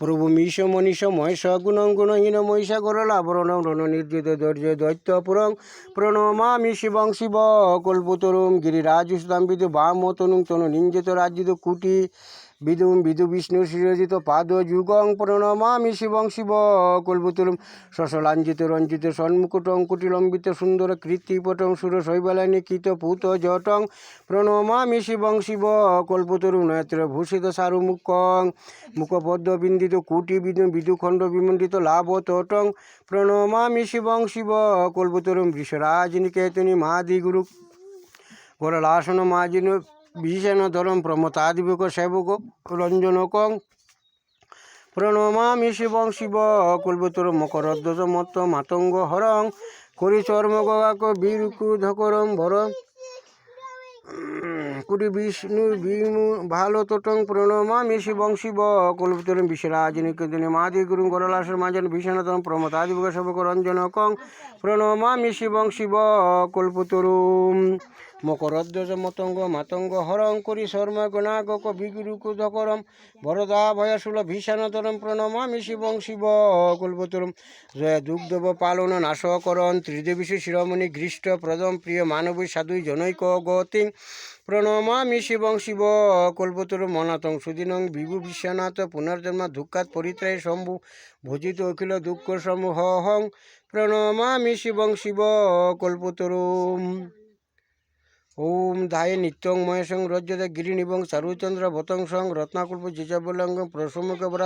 প্রভু মিশ মনীষ মহেশ গুণং গুণহীন মহিষা গরলাবরণ রণ নির্জিত দৈর্য দৈত্যপুরং প্রণমামি শিবং শিব কল্পতরুম গিরিরাজুস্তাম্বিত বামতনুং তনু নিঞ্জিত রাজ্যিত কুটি বিদুম বিদু বিষ্ণু সৃজিত পাদ যুগং প্রণমামি শিবং শিব কল্পতরুম শশলাঞ্জিত রঞ্জিত সন্মুকুটং কুটিলম্বিত সুন্দর কৃত্তিপটং সুর শৈবালানি কীত পুত জটং প্রণমামি শিবং শিব কল্পতরুম নেত্র ভূষিত সারুমুখং মুখপদ্ম বিন্দিত কুটি বিদু বিদুখণ্ড বিমণ্ডিত লাভ তটং প্রণমামি শিবং শিব কল্পতরুম বৃষরাজ নিকেতনী মাদিগুরু গরলাসন মাজিন ভীষণধরম প্রমতাদিবক সেবক রঞ্জনকং প্রণমামি শিবং শিব কল্পতরুম মকরধ্বজ মত্ত মাতঙ্গ হরং করিচর্ম গগাক বীরকুধকরম ভর কুটি বিষ্ণুর বিমু ভালো তটং প্রণমামি শিবং শিব কল্পতরুম বিশ্বরাজ নিকেতনী মাদি গুরু গরলাসন মাজন ভীষণতম প্রমতাদিবক সেবক রঞ্জনকং প্রণমামি শিবং শিব কল্পতরুম মকরধ্বজ মতঙ্গ মাতঙ্গ হরং করি শর্মা গণাগক বিগুরুকুধকরম বরদা ভয়াসুল ভীষণতরম প্রণমামি শিবং শিব কল্পতরুম জয় দুগ্ধব পালন নাশকরণ ত্রিদেবীষু শিরোমণি গৃষ্ট প্রদম প্রিয় মানবী সাধুই জনৈক গতিং প্রণমামি শিবং শিব কল্পতরুম অনাথং সুদিনং বিভু বিশ্বনাথ পুনর্জন্ম দুঃখাত পরিত্রায় শম্ভু ভজিত অখিল দুঃখ সমূহং প্রণমামি শিবং শিব কল্পতরুম ওম ধায়ে নিত্যং মহেশং রজ্যতে গিরিনিবং চারুচন্দ্র বতংসং রত্নাকুল্প জিজাবলঙ্গং প্রসম্মুখ বরাবর